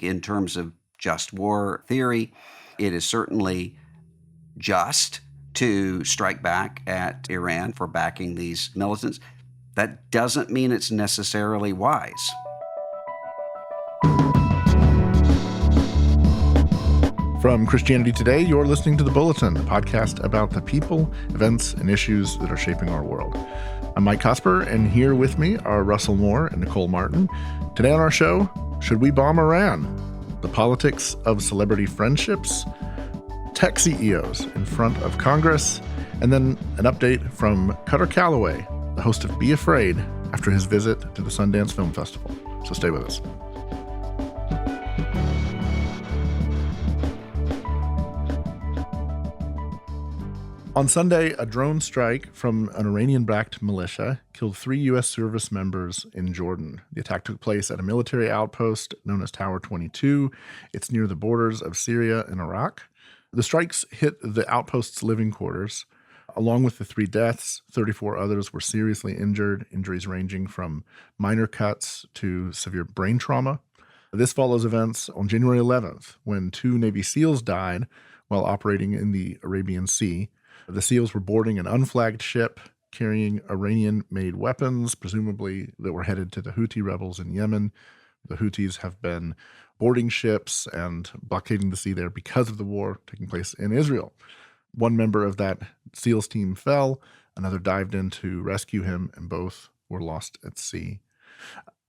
In terms of just war theory, it is certainly just to strike back at Iran for backing these militants. That doesn't mean it's necessarily wise. From Christianity Today, you're listening to The Bulletin, a podcast about the people, events, and issues that are shaping our world. I'm Mike Cosper, and here with me are Russell Moore and Nicole Martin. Today on our show, should we bomb Iran? The politics of celebrity friendships, tech CEOs in front of Congress, and then an update from Callaway, the host of Be Afraid, after his visit to the Sundance Film Festival. So stay with us. On Sunday, a drone strike from an Iranian-backed militia killed 3 U.S. service members in Jordan. The attack took place at a military outpost known as Tower 22. It's near the borders of Syria and Iraq. The strikes hit the outpost's living quarters. Along with the 3 deaths, 34 others were seriously injured, injuries ranging from minor cuts to severe brain trauma. This follows events on January 11th, when 2 Navy SEALs died while operating in the Arabian Sea. The SEALs were boarding an unflagged ship carrying Iranian-made weapons, presumably that were headed to the Houthi rebels in Yemen. The Houthis have been boarding ships and blockading the sea there because of the war taking place in Israel. One member of that SEALs team fell, another dived in to rescue him, and both were lost at sea.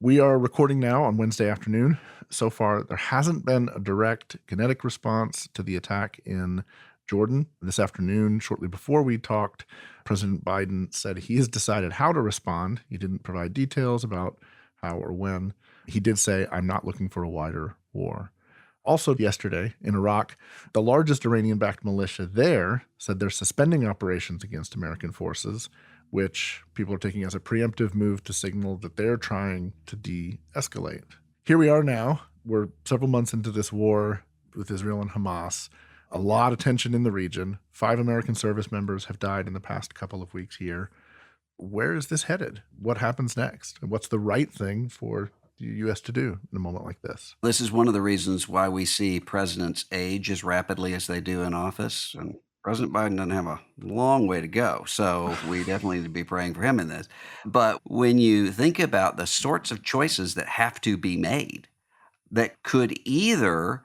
We are recording now on Wednesday afternoon. So far, there hasn't been a direct kinetic response to the attack in Jordan. This afternoon, shortly before we talked, President Biden said he has decided how to respond. He didn't provide details about how or when. He did say, "I'm not looking for a wider war." Also yesterday in Iraq, the largest Iranian-backed militia there said they're suspending operations against American forces, which people are taking as a preemptive move to signal that they're trying to de-escalate. Here we are now. We're several months into this war with Israel and Hamas. A lot of tension in the region. 5 American service members have died in the past couple of weeks here. Where is this headed? What happens next? And what's the right thing for the U.S. to do in a moment like this? This is one of the reasons why we see presidents age as rapidly as they do in office. And President Biden doesn't have a long way to go, so we definitely need to be praying for him in this. But when you think about the sorts of choices that have to be made, that could either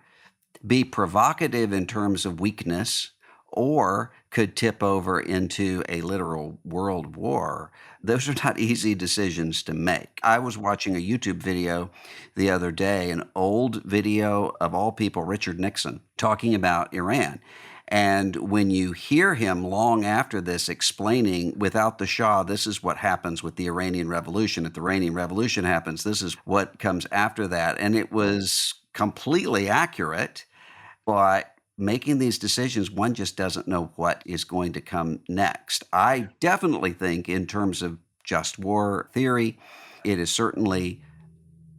be provocative in terms of weakness or could tip over into a literal world war, those are not easy decisions to make. I was watching a YouTube video the other day, an old video of all people, Richard Nixon, talking about Iran. And when you hear him long after this explaining, without the Shah, this is what happens with the Iranian Revolution. If the Iranian Revolution happens, this is what comes after that. And it was completely accurate. But making these decisions, one just doesn't know what is going to come next. I definitely think in terms of just war theory, it is certainly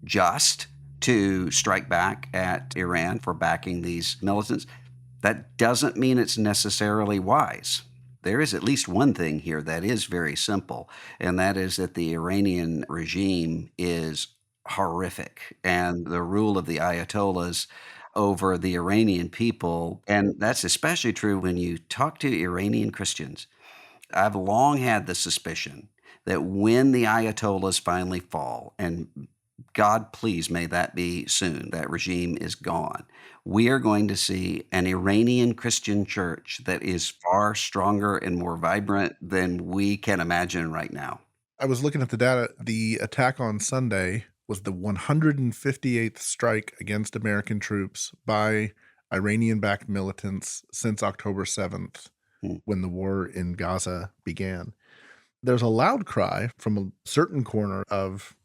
just to strike back at Iran for backing these militants. That doesn't mean it's necessarily wise. There is at least one thing here that is very simple, and that is that the Iranian regime is horrific, and the rule of the Ayatollahs over the Iranian people, and that's especially true when you talk to Iranian Christians. I've long had the suspicion that when the Ayatollahs finally fall, and God, please, may that be soon, that regime is gone, we are going to see an Iranian Christian church that is far stronger and more vibrant than we can imagine right now. I was looking at the data. The attack on Sunday was the 158th strike against American troops by Iranian-backed militants since October 7th, when the war in Gaza began. There's a loud cry from a certain corner of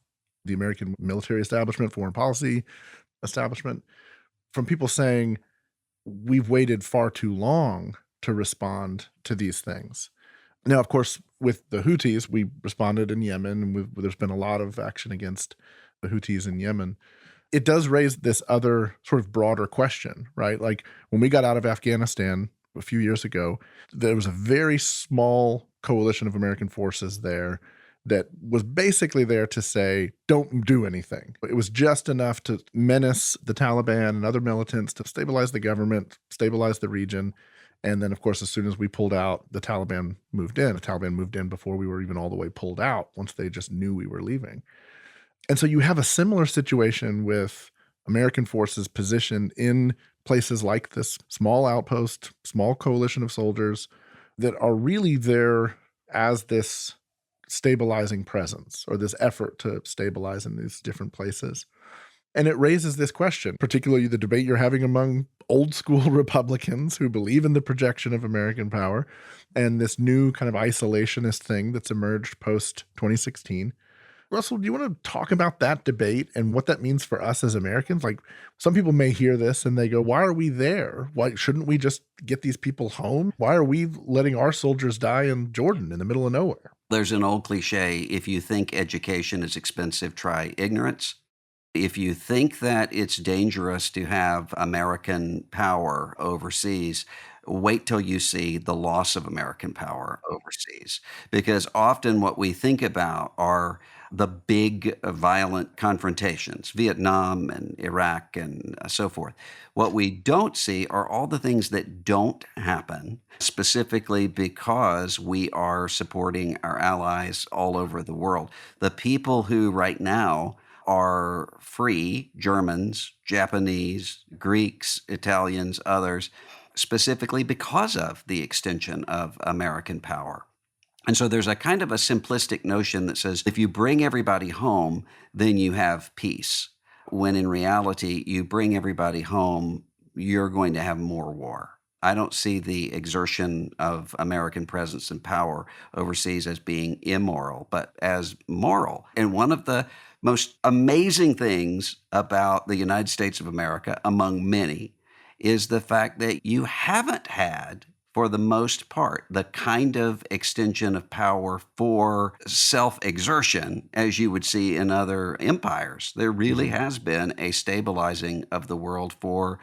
the American military establishment, foreign policy establishment, from people saying, we've waited far too long to respond to these things. Now, of course, with the Houthis, we responded in Yemen, and there's been a lot of action against the Houthis in Yemen. It does raise this other sort of broader question, right? Like when we got out of Afghanistan a few years ago, there was a very small coalition of American forces there that was basically there to say, don't do anything. It was just enough to menace the Taliban and other militants to stabilize the government, stabilize the region. And then, of course, as soon as we pulled out, the Taliban moved in. The Taliban moved in before we were even all the way pulled out, once they just knew we were leaving. And so you have a similar situation with American forces positioned in places like this small outpost, small coalition of soldiers that are really there as this stabilizing presence or this effort to stabilize in these different places. And it raises this question, particularly the debate you're having among old school Republicans who believe in the projection of American power and this new kind of isolationist thing that's emerged post 2016. Russell, do you want to talk about that debate and what that means for us as Americans? Like, some people may hear this and they go, why are we there? Why shouldn't we just get these people home? Why are we letting our soldiers die in Jordan in the middle of nowhere? There's an old cliche, if you think education is expensive, try ignorance. If you think that it's dangerous to have American power overseas, wait till you see the loss of American power overseas. Because often what we think about are the big violent confrontations, Vietnam and Iraq and so forth. What we don't see are all the things that don't happen, specifically because we are supporting our allies all over the world. The people who right now are free Germans, Japanese, Greeks, Italians, others, specifically because of the extension of American power. And so there's a kind of a simplistic notion that says if you bring everybody home, then you have peace. When in reality, you bring everybody home, you're going to have more war. I don't see the exertion of American presence and power overseas as being immoral, but as moral. And one of the most amazing things about the United States of America, among many, is the fact that you haven't had, for the most part, the kind of extension of power for self exertion as you would see in other empires. There really Mhm. has been a stabilizing of the world for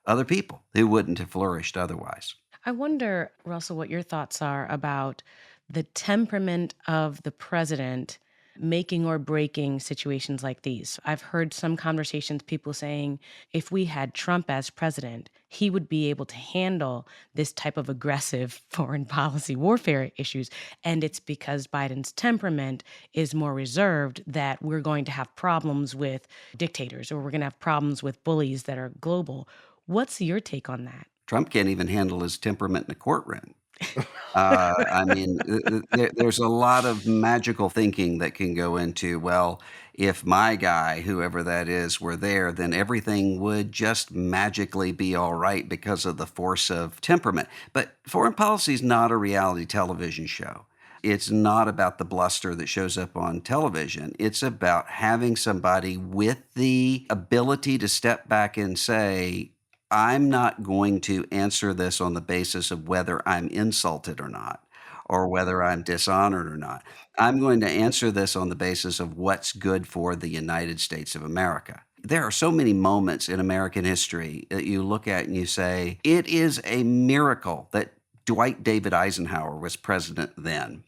other people who wouldn't have flourished otherwise. I wonder, Russell, what your thoughts are about the temperament of the president making or breaking situations like these. I've heard some conversations, people saying if we had Trump as president, he would be able to handle this type of aggressive foreign policy warfare issues. And it's because Biden's temperament is more reserved that we're going to have problems with dictators or we're going to have problems with bullies that are global. What's your take on that? Trump can't even handle his temperament in a courtroom. I mean, there's a lot of magical thinking that can go into, well, if my guy, whoever that is, were there, then everything would just magically be all right because of the force of temperament. But foreign policy is not a reality television show. It's not about the bluster that shows up on television. It's about having somebody with the ability to step back and say, I'm not going to answer this on the basis of whether I'm insulted or not, or whether I'm dishonored or not. I'm going to answer this on the basis of what's good for the United States of America. There are so many moments in American history that you look at and you say, it is a miracle that Dwight David Eisenhower was president then,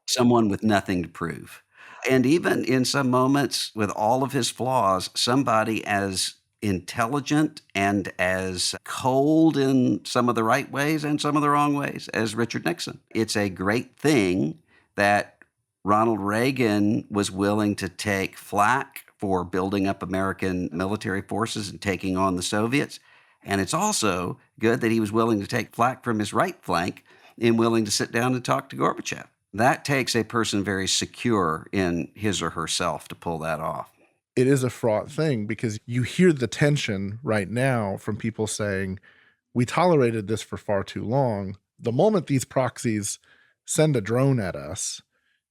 someone with nothing to prove. And even in some moments, with all of his flaws, somebody as intelligent and as cold in some of the right ways and some of the wrong ways as Richard Nixon. It's a great thing that Ronald Reagan was willing to take flack for building up American military forces and taking on the Soviets. And it's also good that he was willing to take flack from his right flank and willing to sit down and talk to Gorbachev. That takes a person very secure in his or herself to pull that off. It is a fraught thing because you hear the tension right now from people saying, we tolerated this for far too long. The moment these proxies send a drone at us,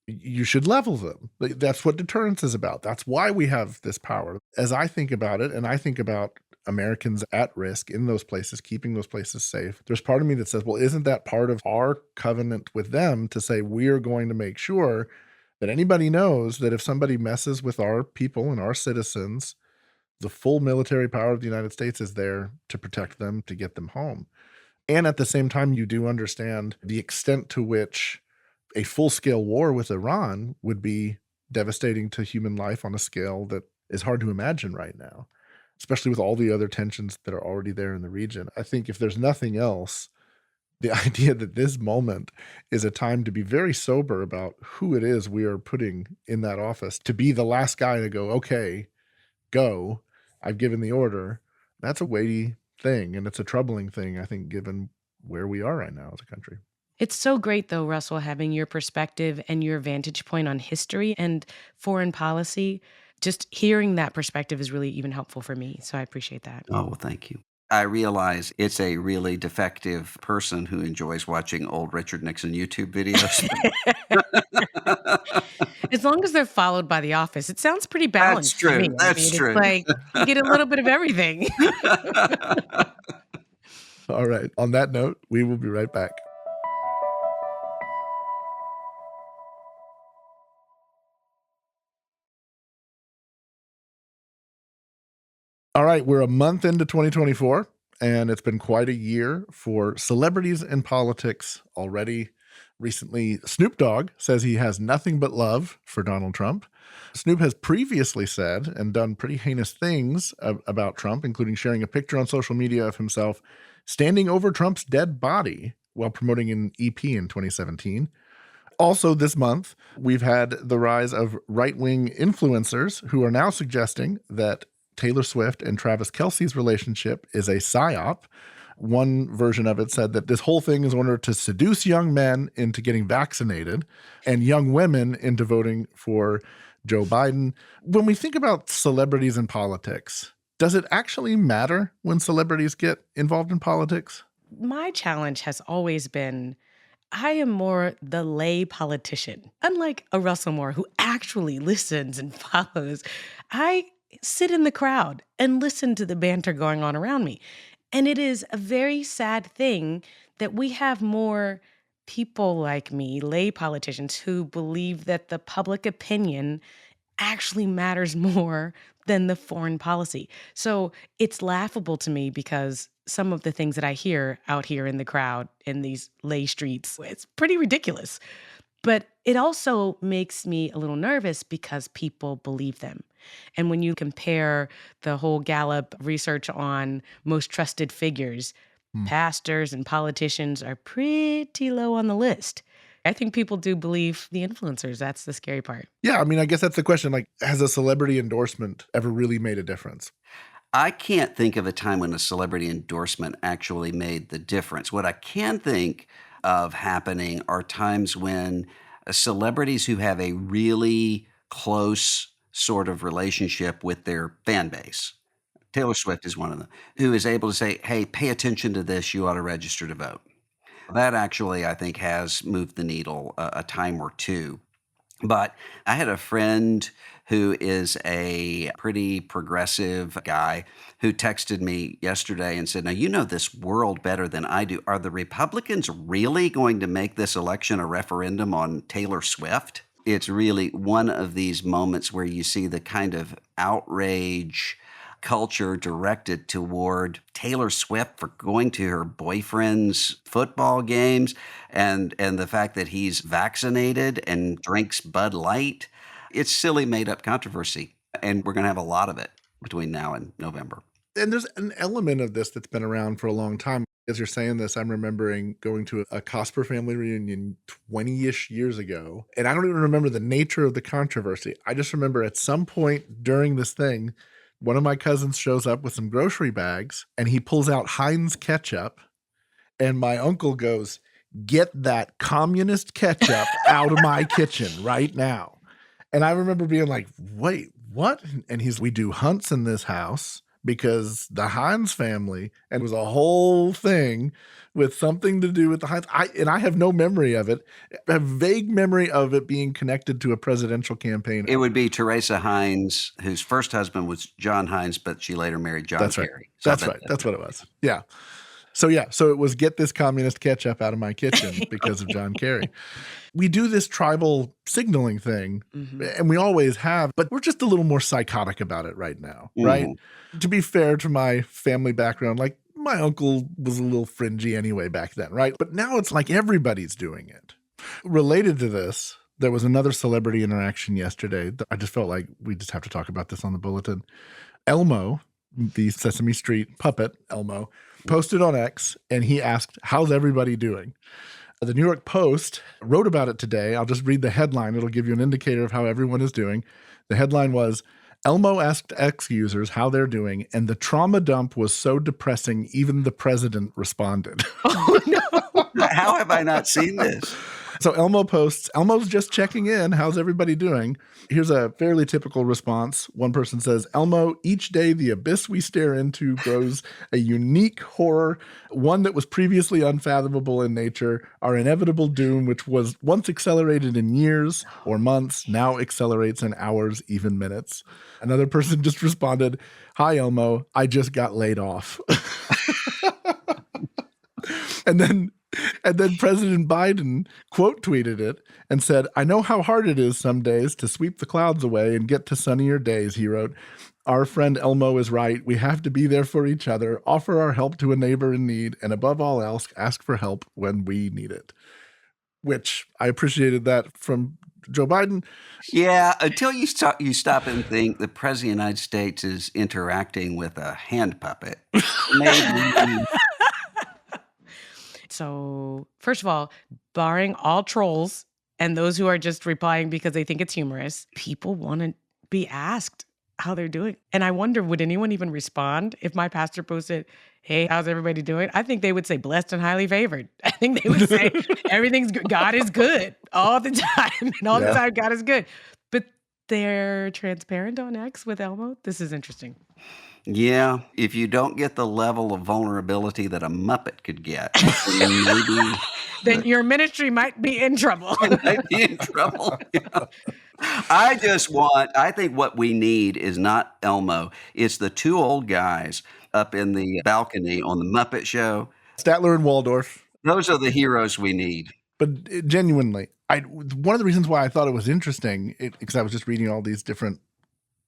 you should level them. That's what deterrence is about. That's why we have this power. As I think about it, and I think about Americans at risk in those places, keeping those places safe, there's part of me that says, well, isn't that part of our covenant with them to say we're going to make sure that anybody knows that if somebody messes with our people and our citizens, the full military power of the United States is there to protect them, to get them home. And at the same time, you do understand the extent to which a full-scale war with Iran would be devastating to human life on a scale that is hard to imagine right now, especially with all the other tensions that are already there in the region. I think if there's nothing else, the idea that this moment is a time to be very sober about who it is we are putting in that office, to be the last guy to go, "Okay, go. I've given the order." That's a weighty thing, and it's a troubling thing, I think, given where we are right now as a country. It's so great, though, Russell, having your perspective and your vantage point on history and foreign policy. Just hearing that perspective is really even helpful for me. So I appreciate that. Oh, well, thank you. I realize it's a really defective person who enjoys watching old Richard Nixon YouTube videos. As long as they're followed by The Office, it sounds pretty That's balanced to me. true, I that's mean, it's true. like you get a little bit of everything. All right. On that note, we will be right back. All right, we're a month into 2024, and it's been quite a year for celebrities in politics already. Recently, Snoop Dogg says he has nothing but love for Donald Trump. Snoop has previously said and done pretty heinous things about Trump, including sharing a picture on social media of himself standing over Trump's dead body while promoting an EP in 2017. Also, this month, we've had the rise of right-wing influencers who are now suggesting that Taylor Swift and Travis Kelce's relationship is a psyop. One version of it said that this whole thing is in order to seduce young men into getting vaccinated and young women into voting for Joe Biden. When we think about celebrities in politics, does it actually matter when celebrities get involved in politics? My challenge has always been I am more the lay politician. Unlike a Russell Moore who actually listens and follows, I sit in the crowd and listen to the banter going on around me. And it is a very sad thing that we have more people like me, lay politicians, who believe that the public opinion actually matters more than the foreign policy. So it's laughable to me because some of the things that I hear out here in the crowd in these lay streets, it's pretty ridiculous. But it also makes me a little nervous because people believe them. And when you compare the whole Gallup research on most trusted figures, Hmm. pastors and politicians are pretty low on the list. I think people do believe the influencers. That's the scary part. Yeah, I mean, I guess that's the question. Like, has a celebrity endorsement ever really made a difference? I can't think of a time when a celebrity endorsement actually made the difference. What I can think of happening are times when celebrities who have a really close sort of relationship with their fan base. Taylor Swift is one of them, who is able to say, "Hey, pay attention to this. You ought to register to vote." That actually, I think, has moved the needle a time or two. But I had a friend who is a pretty progressive guy who texted me yesterday and said, "Now, you know this world better than I do. Are the Republicans really going to make this election a referendum on Taylor Swift?" It's really one of these moments where you see the kind of outrage culture directed toward Taylor Swift for going to her boyfriend's football games and the fact that he's vaccinated and drinks Bud Light. It's silly made up controversy, and we're going to have a lot of it between now and November. And there's an element of this that's been around for a long time. As you're saying this, I'm remembering going to a Cosper family reunion 20-ish years ago, and I don't even remember the nature of the controversy. I just remember at some point during this thing, one of my cousins shows up with some grocery bags, and he pulls out Heinz ketchup, and my uncle goes, "Get that communist ketchup out of my kitchen right now." And I remember being like, "Wait, what?" And "We do hunts in this house because the Heinz family," and it was a whole thing with something to do with the Heinz. I have no memory of it. I have vague memory of it being connected to a presidential campaign. It would be Teresa Heinz, whose first husband was John Heinz, but she later married John That's right. Kerry. That's right. That's what it was. Yeah. So it was "Get this communist ketchup out of my kitchen" because of John Kerry. We do this tribal signaling thing, Mhm. and we always have, but we're just a little more psychotic about it right now, right? Mhm. To be fair to my family background, like my uncle was a little fringy anyway back then, right? But now it's like everybody's doing it. Related to this, there was another celebrity interaction yesterday that I just felt like we just have to talk about this on the bulletin. Elmo, the Sesame Street puppet Elmo, posted on X and he asked, "How's everybody doing?" The New York Post wrote about it today. I'll just read the headline. It'll give you an indicator of how everyone is doing. The headline was, "Elmo asked X users how they're doing, and the trauma dump was so depressing, even the president responded." Oh, no. How have I not seen this? So Elmo posts, "Elmo's just checking in. How's everybody doing?" Here's a fairly typical response. One person says, "Elmo, each day the abyss we stare into grows a unique horror, one that was previously unfathomable in nature. Our inevitable doom, which was once accelerated in years or months, now accelerates in hours, even minutes." Another person just responded, "Hi, Elmo. I just got laid off." And then President Biden quote tweeted it and said, "I know how hard it is some days to sweep the clouds away and get to sunnier days," he wrote. "Our friend Elmo is right. We have to be there for each other, offer our help to a neighbor in need, and above all else, ask for help when we need it." Which I appreciated that from Joe Biden. Yeah, until you stop and think the president of the United States is interacting with a hand puppet. Maybe. So, first of all, barring all trolls and those who are just replying because they think it's humorous, people want to be asked how they're doing. And I wonder, would anyone even respond if my pastor posted, "Hey, how's everybody doing?" I think they would say blessed and highly favored. I think they would say everything's good. God is good all the time. And all the time, God is good. But they're transparent on X with Elmo. This is interesting. Yeah, if you don't get the level of vulnerability that a Muppet could get, then maybe Then your ministry might be in trouble. you might be in trouble. Yeah. I think what we need is not Elmo. It's the two old guys up in the balcony on the Muppet Show. Statler and Waldorf. Those are the heroes we need. But genuinely, one of the reasons why I thought it was interesting, because I was just reading all these different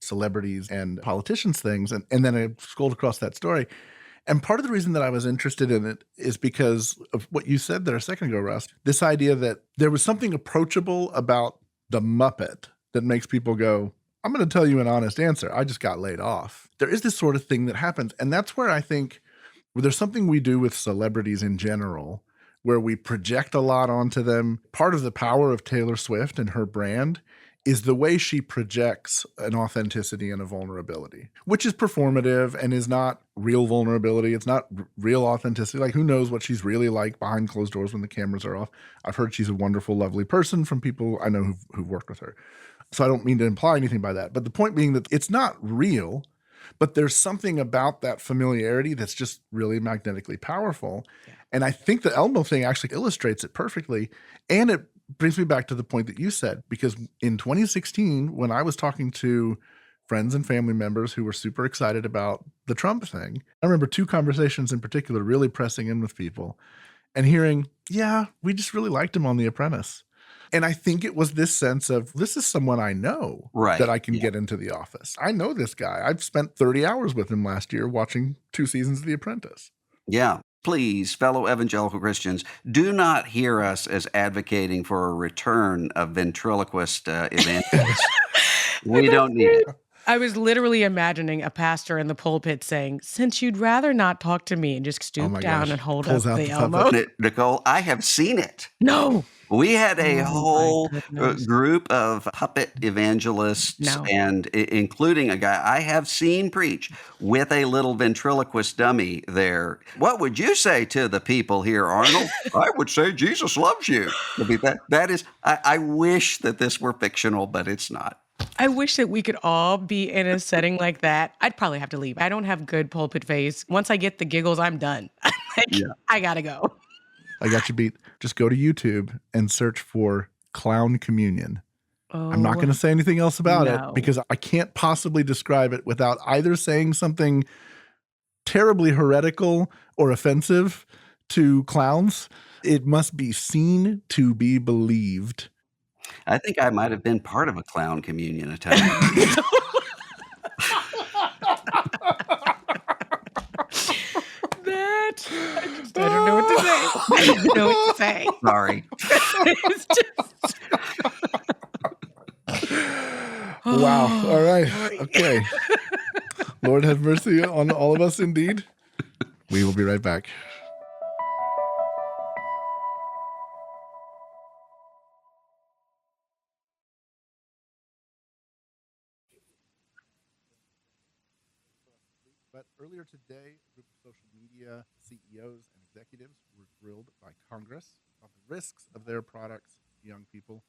celebrities and politicians things, and then I scrolled across that story. And part of the reason that I was interested in it is because of what you said there a second ago, Russ. This idea that there was something approachable about the Muppet that makes people go, "I'm going to tell you an honest answer. I just got laid off." There is this sort of thing that happens. And that's where I think there's something we do with celebrities in general where we project a lot onto them. Part of the power of Taylor Swift and her brand is the way she projects an authenticity and a vulnerability, which is performative and is not real vulnerability. It's not real authenticity. Like, who knows what she's really like behind closed doors when the cameras are off. I've heard she's a wonderful, lovely person from people I know who've worked with her. So I don't mean to imply anything by that. But the point being that it's not real, but there's something about that familiarity that's just really magnetically powerful. Yeah. And I think the Elmo thing actually illustrates it perfectly. And it brings me back to the point that you said, because in 2016, when I was talking to friends and family members who were super excited about the Trump thing, I remember two conversations in particular really pressing in with people and hearing, "Yeah, we just really liked him on The Apprentice." And I think it was this sense of, this is someone I know that I can get into the office. I know this guy. I've spent 30 hours with him last year watching 2 seasons of The Apprentice. Yeah. Please, fellow evangelical Christians, do not hear us as advocating for a return of ventriloquist evangelists. We don't need it. I was literally imagining a pastor in the pulpit saying, "Since you'd rather not talk to me," and just stoop down and hold up the Elmo. Nicole, I have seen it. No. We had a whole group of puppet evangelists, and including a guy I have seen preach with a little ventriloquist dummy there. "What would you say to the people here, Arnold?" "I would say Jesus loves you." That is, I wish that this were fictional, but it's not. I wish that we could all be in a setting like that. I'd probably have to leave. I don't have good pulpit face. Once I get the giggles, I'm done. I gotta go. I got you beat. Just go to YouTube and search for clown communion. I'm not going to say anything else about it because I can't possibly describe it without either saying something terribly heretical or offensive to clowns. It must be seen to be believed. I think I might have been part of a clown communion at time. I don't know what to say. I don't know what to say. Sorry. It's just Wow. All oh, right. boy. Okay. Lord have mercy on all of us indeed. We will be right back. But earlier today, a group of social media CEOs and executives were grilled by Congress about the risks of their products to young people.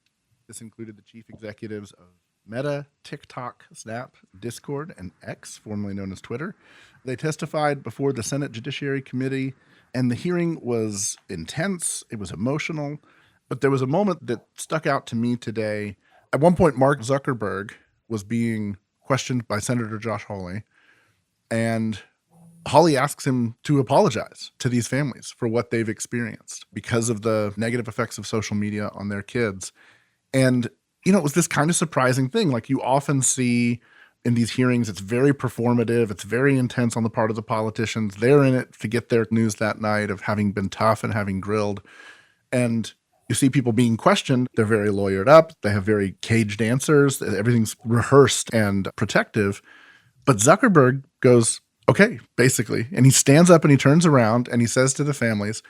This included the chief executives of Meta, TikTok, Snap, Discord, and X, formerly known as Twitter. They testified before the Senate Judiciary Committee, and the hearing was intense. It was emotional. But there was a moment that stuck out to me today. At one point, Mark Zuckerberg was being questioned by Senator Josh Hawley, and Holly asks him to apologize to these families for what they've experienced because of the negative effects of social media on their kids. And, it was this kind of surprising thing. Like you often see in these hearings, it's very performative, it's very intense on the part of the politicians. They're in it to get their news that night of having been tough and having grilled. And you see people being questioned. They're very lawyered up, they have very caged answers, everything's rehearsed and protective. But Zuckerberg goes, okay, basically. And he stands up and he turns around and he says to the families,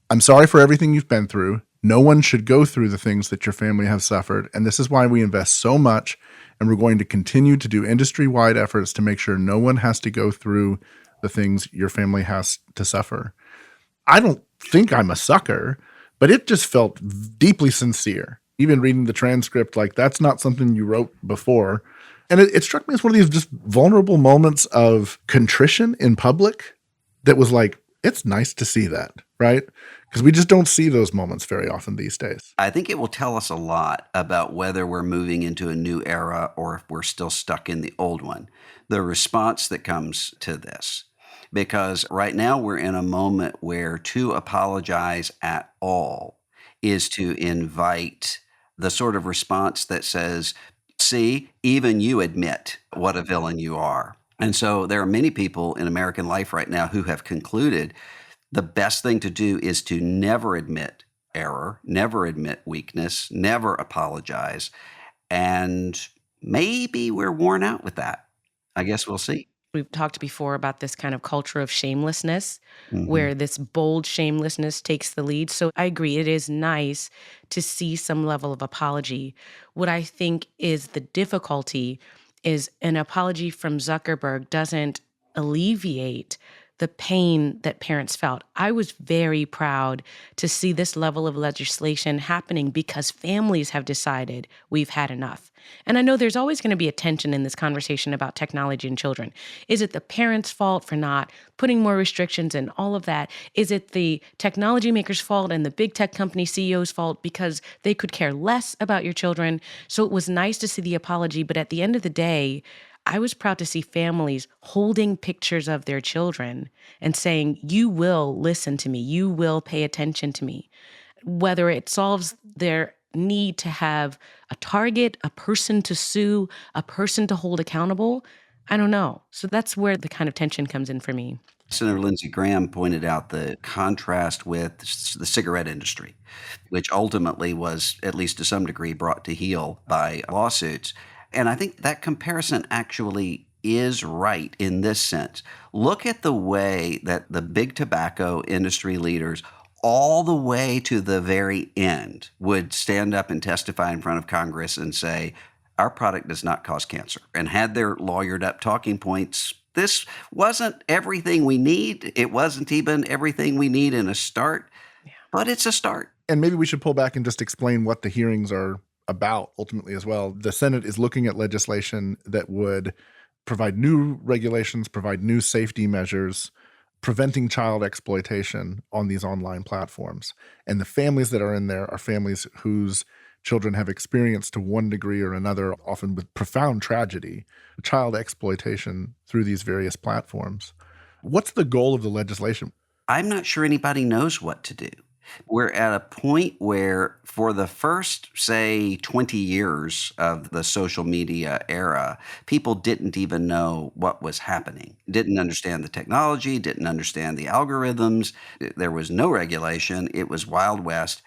I'm sorry for everything you've been through. No one should go through the things that your family have suffered. And this is why we invest so much. And we're going to continue to do industry-wide efforts to make sure no one has to go through the things your family has to suffer. I don't think I'm a sucker, but it just felt deeply sincere. Even reading the transcript, like that's not something you wrote before. And it struck me as one of these just vulnerable moments of contrition in public that was like, it's nice to see that, right? Because we just don't see those moments very often these days. I think it will tell us a lot about whether we're moving into a new era or if we're still stuck in the old one. The response that comes to this. Because right now we're in a moment where to apologize at all is to invite the sort of response that says, see, even you admit what a villain you are. And so there are many people in American life right now who have concluded the best thing to do is to never admit error, never admit weakness, never apologize. And maybe we're worn out with that. I guess we'll see. We've talked before about this kind of culture of shamelessness, Mhm. where this bold shamelessness takes the lead. So I agree, it is nice to see some level of apology. What I think is the difficulty is an apology from Zuckerberg doesn't alleviate the pain that parents felt. I was very proud to see this level of legislation happening because families have decided we've had enough. And I know there's always going to be a tension in this conversation about technology and children. Is it the parents' fault for not putting more restrictions and all of that? Is it the technology makers' fault and the big tech company CEOs' fault because they could care less about your children? So it was nice to see the apology, but at the end of the day, I was proud to see families holding pictures of their children and saying, you will listen to me, you will pay attention to me. Whether it solves their need to have a target, a person to sue, a person to hold accountable, I don't know. So that's where the kind of tension comes in for me. Senator Lindsey Graham pointed out the contrast with the cigarette industry, which ultimately was, at least to some degree, brought to heel by lawsuits. And I think that comparison actually is right in this sense. Look at the way that the big tobacco industry leaders, all the way to the very end, would stand up and testify in front of Congress and say, our product does not cause cancer, and had their lawyered up talking points. This wasn't everything we need. It wasn't even everything we need in a start, but it's a start. And maybe we should pull back and just explain what the hearings are about ultimately as well. The Senate is looking at legislation that would provide new regulations, provide new safety measures, preventing child exploitation on these online platforms. And the families that are in there are families whose children have experienced to one degree or another, often with profound tragedy, child exploitation through these various platforms. What's the goal of the legislation? I'm not sure anybody knows what to do. We're at a point where, for the first, say, 20 years of the social media era, people didn't even know what was happening, didn't understand the technology, didn't understand the algorithms. There was no regulation. It was Wild West.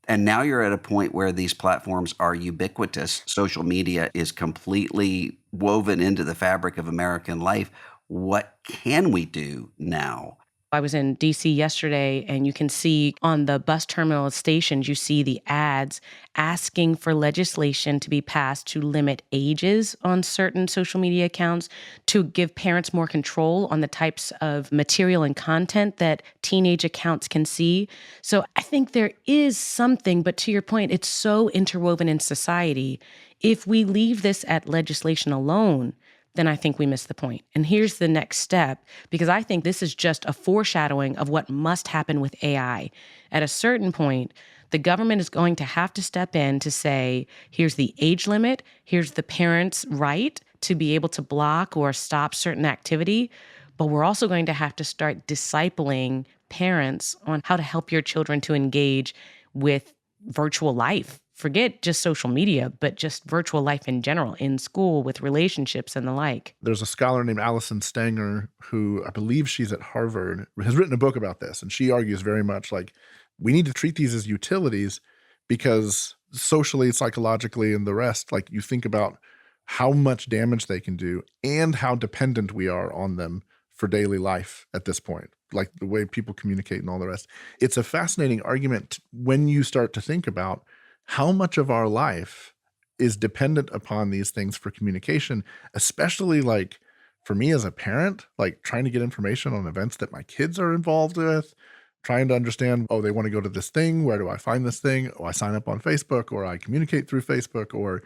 And now you're at a point where these platforms are ubiquitous. Social media is completely woven into the fabric of American life. What can we do now? I was in DC yesterday, and you can see on the bus terminal stations, you see the ads asking for legislation to be passed to limit ages on certain social media accounts, to give parents more control on the types of material and content that teenage accounts can see. So I think there is something, but to your point, it's so interwoven in society. If we leave this at legislation alone, then I think we miss the point. And here's the next step, because I think this is just a foreshadowing of what must happen with AI. At a certain point, the government is going to have to step in to say, here's the age limit, here's the parent's right to be able to block or stop certain activity. But we're also going to have to start discipling parents on how to help your children to engage with virtual life. Forget just social media, but just virtual life in general, in school, with relationships and the like. There's a scholar named Allison Stanger who I believe she's at Harvard, has written a book about this. And she argues very much like we need to treat these as utilities because socially, psychologically, and the rest, like you think about how much damage they can do and how dependent we are on them for daily life at this point, like the way people communicate and all the rest. It's a fascinating argument when you start to think about how much of our life is dependent upon these things for communication, especially like for me as a parent, like trying to get information on events that my kids are involved with, trying to understand, oh, they want to go to this thing. Where do I find this thing? Oh, I sign up on Facebook, or I communicate through Facebook, or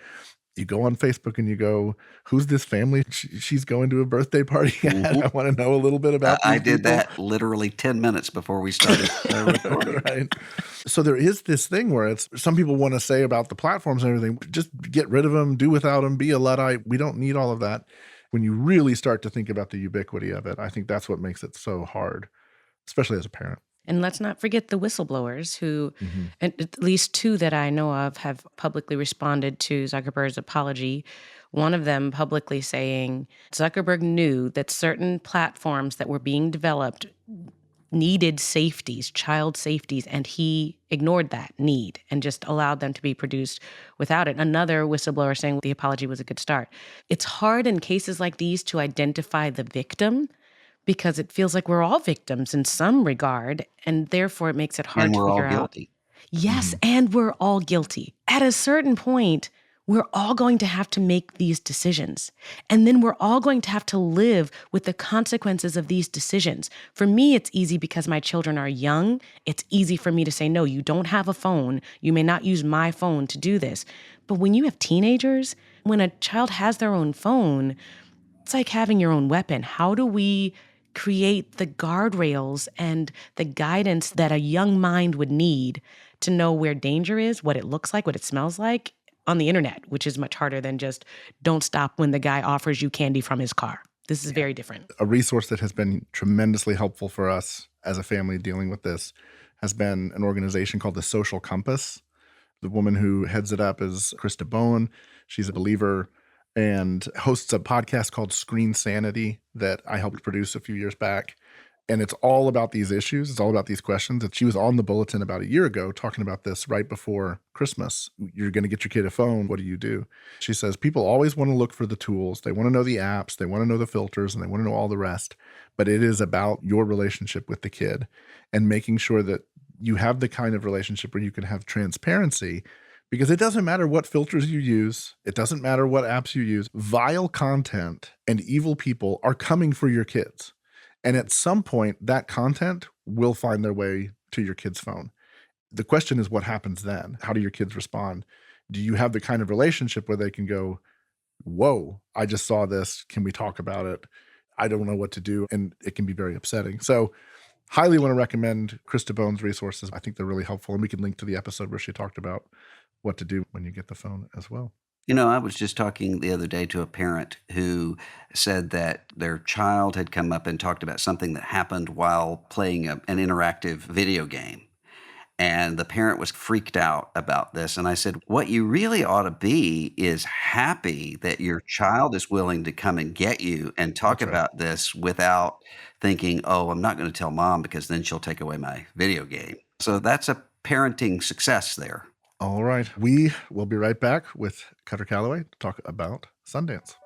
you go on Facebook and you go, who's this family she's going to a birthday party at? I want to know a little bit about I these did people. that literally 10 minutes before we started recording. Right. So there is this thing where it's some people want to say about the platforms and everything, just get rid of them, do without them, be a Luddite. We don't need all of that. When you really start to think about the ubiquity of it, I think that's what makes it so hard, especially as a parent. And let's not forget the whistleblowers who, Mhm. at least two that I know of, have publicly responded to Zuckerberg's apology. One of them publicly saying Zuckerberg knew that certain platforms that were being developed needed safeties, child safeties, and he ignored that need and just allowed them to be produced without it. Another whistleblower saying the apology was a good start. It's hard in cases like these to identify the victim because it feels like we're all victims in some regard, and therefore it makes it hard And to we're all figure out. guilty. Yes, Mhm. and we're all guilty. At a certain point, we're all going to have to make these decisions. And then we're all going to have to live with the consequences of these decisions. For me, it's easy because my children are young. It's easy for me to say, no, you don't have a phone. You may not use my phone to do this. But when you have teenagers, when a child has their own phone, it's like having your own weapon. How do we create the guardrails and the guidance that a young mind would need to know where danger is, what it looks like, what it smells like on the internet, which is much harder than just don't stop when the guy offers you candy from his car. This is very different. A resource that has been tremendously helpful for us as a family dealing with this has been an organization called the Social Compass. The woman who heads it up is Krista Bowen. She's a believer and hosts a podcast called Screen Sanity that I helped produce a few years back. And it's all about these issues. It's all about these questions. And she was on the bulletin about a year ago talking about this right before Christmas. You're going to get your kid a phone. What do you do? She says people always want to look for the tools. They want to know the apps. They want to know the filters and they want to know all the rest. But it is about your relationship with the kid and making sure that you have the kind of relationship where you can have transparency because it doesn't matter what filters you use. It doesn't matter what apps you use. Vile content and evil people are coming for your kids. And at some point, that content will find their way to your kid's phone. The question is what happens then? How do your kids respond? Do you have the kind of relationship where they can go, whoa, I just saw this. Can we talk about it? I don't know what to do. And it can be very upsetting. So highly want to recommend Krista Bone's resources. I think they're really helpful. And we can link to the episode where she talked about what to do when you get the phone as well. You know, I was just talking the other day to a parent who said that their child had come up and talked about something that happened while playing an interactive video game. And the parent was freaked out about this. And I said, what you really ought to be is happy that your child is willing to come and get you and talk That's right. about this without thinking, oh, I'm not going to tell mom because then she'll take away my video game. So that's a parenting success there. All right. We will be right back with Cutter Callaway to talk about Sundance.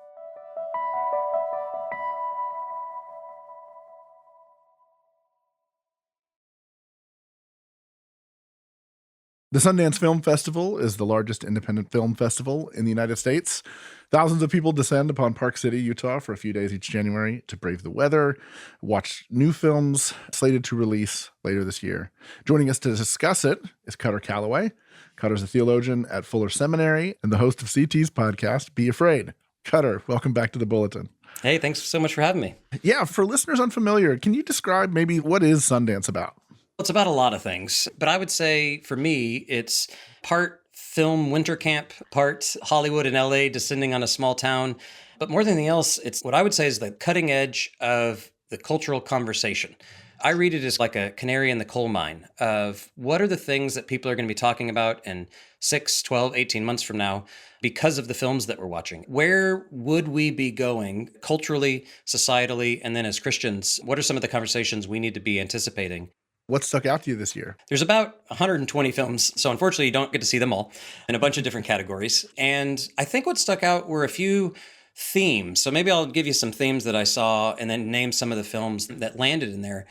The Sundance Film Festival is the largest independent film festival in the United States. Thousands of people descend upon Park City, Utah for a few days each January to brave the weather, watch new films slated to release later this year. Joining us to discuss it is Cutter Callaway. Cutter's a theologian at Fuller Seminary and the host of CT's podcast, Be Afraid. Cutter, welcome back to the Bulletin. Hey, thanks so much for having me. Yeah, for listeners unfamiliar, can you describe maybe what is Sundance about? It's about a lot of things, but I would say for me, it's part film winter camp, part Hollywood and LA descending on a small town. But more than anything else, it's what I would say is the cutting edge of the cultural conversation. I read it as like a canary in the coal mine of what are the things that people are going to be talking about in 6, 12, 18 months from now because of the films that we're watching. Where would we be going culturally, societally, and then as Christians? What are some of the conversations we need to be anticipating? What stuck out to you this year? There's about 120 films, so unfortunately you don't get to see them all in a bunch of different categories. And I think what stuck out were a few themes. So maybe I'll give you some themes that I saw and then name some of the films that landed in there.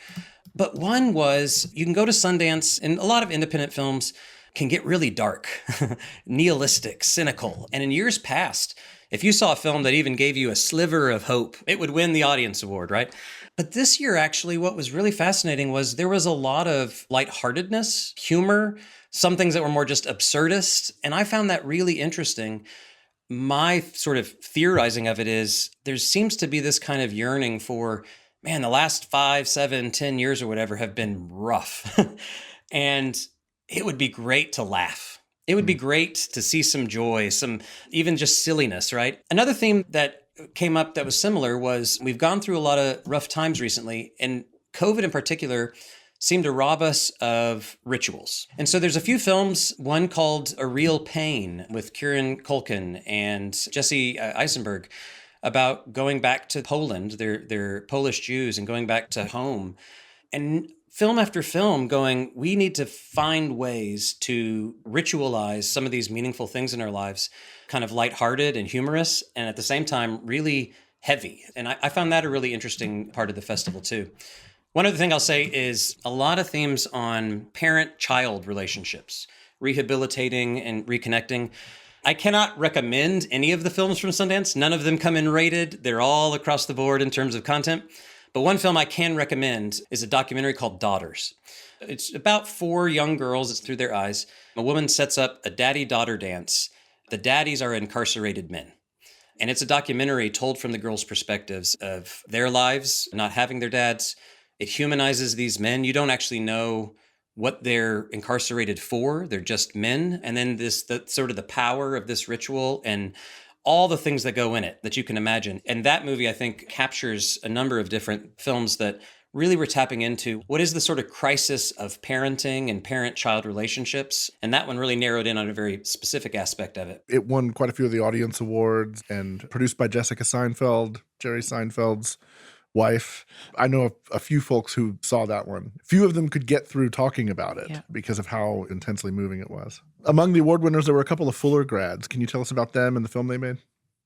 But one was you can go to Sundance, and a lot of independent films can get really dark, nihilistic, cynical. And in years past, if you saw a film that even gave you a sliver of hope, it would win the audience award, right? But this year, actually, what was really fascinating was there was a lot of lightheartedness, humor, some things that were more just absurdist. And I found that really interesting. My sort of theorizing of it is there seems to be this kind of yearning for, man, the last 5, 7, 10 years or whatever have been rough. And it would be great to laugh. It would be great to see some joy, some even just silliness, right? Another theme that came up that was similar was we've gone through a lot of rough times recently, and COVID in particular seemed to rob us of rituals. And so there's a few films, one called A Real Pain with Kieran Culkin and Jesse Eisenberg, about going back to Poland. They're Polish Jews and going back to home. And film after film going, we need to find ways to ritualize some of these meaningful things in our lives, kind of lighthearted and humorous, and at the same time, really heavy. And I found that a really interesting part of the festival too. One other thing I'll say is a lot of themes on parent-child relationships, rehabilitating and reconnecting. I cannot recommend any of the films from Sundance. None of them come in rated. They're all across the board in terms of content. But one film I can recommend is a documentary called Daughters. It's about 4 young girls. It's through their eyes. A woman sets up a daddy-daughter dance. The daddies are incarcerated men. And it's a documentary told from the girls' perspectives of their lives, not having their dads. It humanizes these men. You don't actually know what they're incarcerated for. They're just men. And then the sort of the power of this ritual and all the things that go in it that you can imagine. And that movie, I think, captures a number of different films that really were tapping into what is the sort of crisis of parenting and parent-child relationships. And that one really narrowed in on a very specific aspect of it. It won quite a few of the audience awards and produced by Jessica Seinfeld, Jerry Seinfeld's wife. I know a few folks who saw that one. Few of them could get through talking about it because of how intensely moving it was. Among the award winners, there were a couple of Fuller grads. Can you tell us about them and the film they made?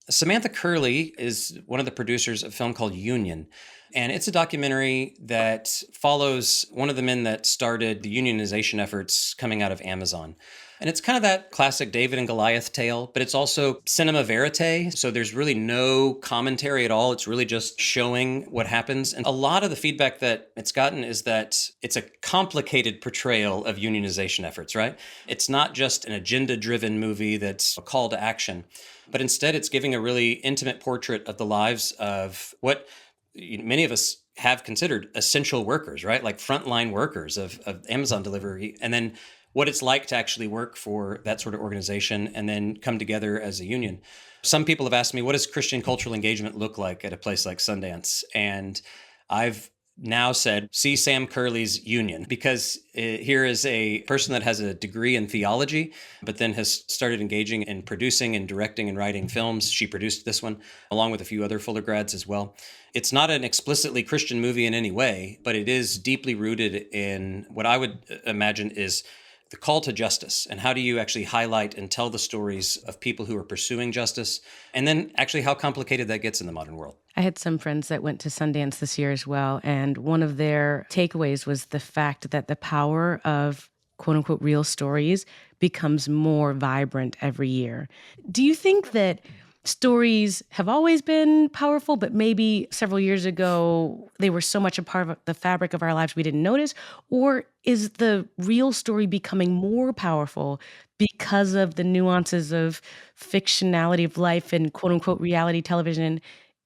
Samantha Curley is one of the producers of a film called Union. And it's a documentary that follows one of the men that started the unionization efforts coming out of Amazon. And it's kind of that classic David and Goliath tale, but it's also cinema verite. So there's really no commentary at all. It's really just showing what happens. And a lot of the feedback that it's gotten is that it's a complicated portrayal of unionization efforts, right? It's not just an agenda-driven movie that's a call to action, but instead it's giving a really intimate portrait of the lives of what many of us have considered essential workers, right? Like frontline workers of Amazon delivery. And then what it's like to actually work for that sort of organization and then come together as a union. Some people have asked me, what does Christian cultural engagement look like at a place like Sundance? And I've now said, see Sam Curley's Union, because here is a person that has a degree in theology, but then has started engaging in producing and directing and writing films. She produced this one, along with a few other Fuller grads as well. It's not an explicitly Christian movie in any way, but it is deeply rooted in what I would imagine is the call to justice, and how do you actually highlight and tell the stories of people who are pursuing justice, and then actually how complicated that gets in the modern world. I had some friends that went to Sundance this year as well, and one of their takeaways was the fact that the power of quote unquote real stories becomes more vibrant every year. Do you think that stories have always been powerful, but maybe several years ago they were so much a part of the fabric of our lives we didn't notice? Or is the real story becoming more powerful because of the nuances of fictionality of life and quote unquote reality television?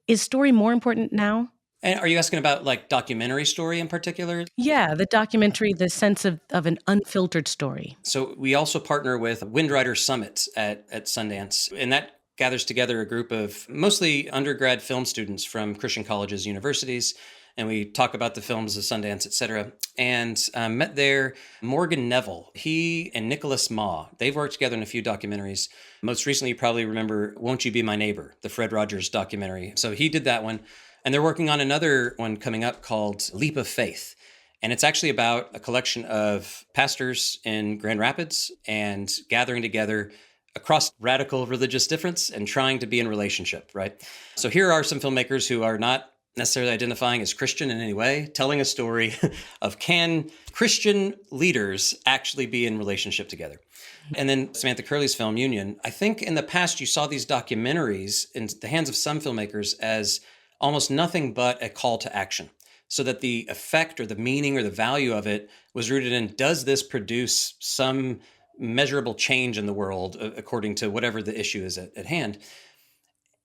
Is story more important now? And are you asking about like documentary story in particular? Yeah, the documentary, the sense of an unfiltered story. So we also partner with Windwriter Summit at Sundance, and that gathers together a group of mostly undergrad film students from Christian colleges, universities, and we talk about the films of Sundance, et cetera. And met there Morgan Neville. He and Nicholas Ma, they've worked together in a few documentaries. Most recently, you probably remember Won't You Be My Neighbor, the Fred Rogers documentary. So he did that one. And they're working on another one coming up called Leap of Faith. And it's actually about a collection of pastors in Grand Rapids and gathering together across radical religious difference and trying to be in relationship, right? So here are some filmmakers who are not necessarily identifying as Christian in any way, telling a story of can Christian leaders actually be in relationship together? And then Samantha Curley's film, Union. I think in the past you saw these documentaries in the hands of some filmmakers as almost nothing but a call to action, so that the effect or the meaning or the value of it was rooted in, does this produce some measurable change in the world according to whatever the issue is at hand?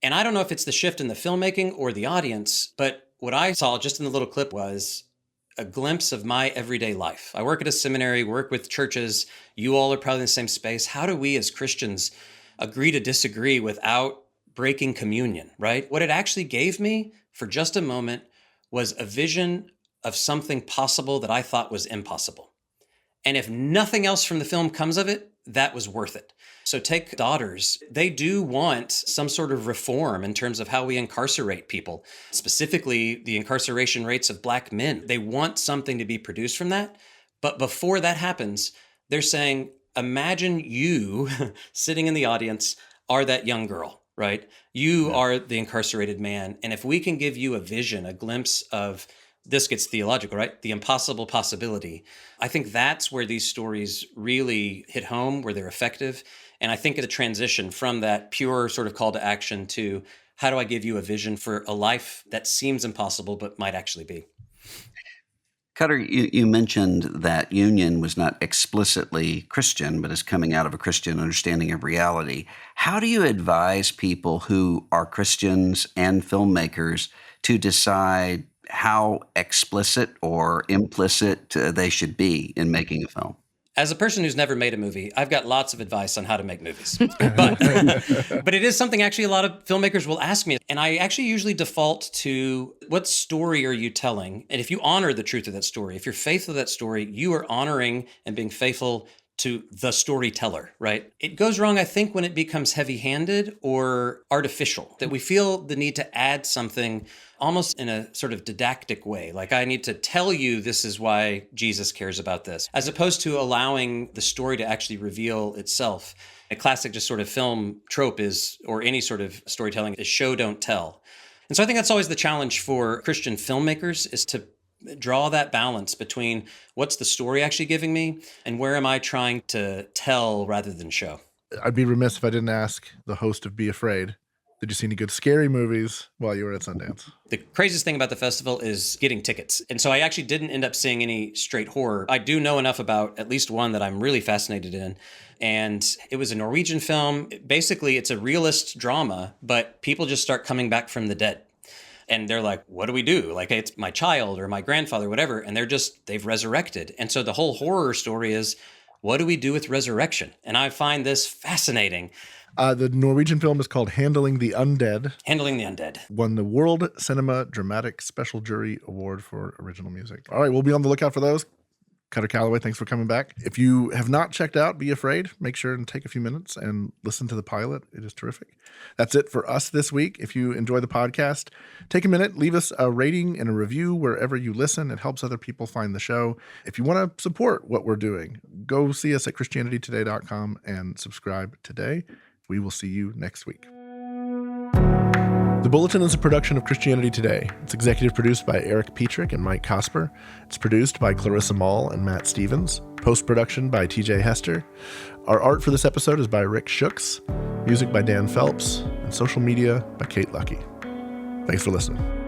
And I don't know if it's the shift in the filmmaking or the audience, but what I saw just in the little clip was a glimpse of my everyday life. I work at a seminary, work with churches. You all are probably in the same space. How do we as Christians agree to disagree without breaking communion, right? What it actually gave me for just a moment was a vision of something possible that I thought was impossible. And if nothing else from the film comes of it, that was worth it. So take Daughters. They do want some sort of reform in terms of how we incarcerate people, specifically the incarceration rates of Black men. They want something to be produced from that. But before that happens, they're saying, imagine you sitting in the audience are that young girl, right? You are the incarcerated man. And if we can give you a vision, a glimpse of, this gets theological, right? The impossible possibility. I think that's where these stories really hit home, where they're effective. And I think it's a transition from that pure sort of call to action to how do I give you a vision for a life that seems impossible but might actually be. Cutter, you mentioned that Union was not explicitly Christian, but is coming out of a Christian understanding of reality. How do you advise people who are Christians and filmmakers to decide how explicit or implicit they should be in making a film? As a person who's never made a movie, I've got lots of advice on how to make movies. But it is something actually a lot of filmmakers will ask me. And I actually usually default to, what story are you telling? And if you honor the truth of that story, if you're faithful to that story, you are honoring and being faithful to the storyteller, right? It goes wrong, I think, when it becomes heavy-handed or artificial, that we feel the need to add something almost in a sort of didactic way. Like, I need to tell you this is why Jesus cares about this, as opposed to allowing the story to actually reveal itself. A classic just sort of film trope is, or any sort of storytelling, is show, don't tell. And so I think that's always the challenge for Christian filmmakers, is to draw that balance between what's the story actually giving me and where am I trying to tell rather than show. I'd be remiss if I didn't ask the host of Be Afraid, did you see any good scary movies while you were at Sundance? The craziest thing about the festival is getting tickets. And so I actually didn't end up seeing any straight horror. I do know enough about at least one that I'm really fascinated in. And it was a Norwegian film. Basically, it's a realist drama, but people just start coming back from the dead. And they're like, what do we do? Like, it's my child or my grandfather, whatever. And they've resurrected. And so the whole horror story is, what do we do with resurrection? And I find this fascinating. The Norwegian film is called Handling the Undead. Handling the Undead. Won the World Cinema Dramatic Special Jury Award for Original Music. All right, we'll be on the lookout for those. Cutter Callaway, thanks for coming back. If you have not checked out Be Afraid, make sure and take a few minutes and listen to the pilot. It is terrific. That's it for us this week. If you enjoy the podcast, take a minute, leave us a rating and a review wherever you listen. It helps other people find the show. If you want to support what we're doing, go see us at ChristianityToday.com and subscribe today. We will see you next week. The Bulletin is a production of Christianity Today. It's executive produced by Eric Petrick and Mike Cosper. It's produced by Clarissa Mall and Matt Stevens. Post-production by TJ Hester. Our art for this episode is by Rick Shooks. Music by Dan Phelps. And social media by Kate Lucky. Thanks for listening.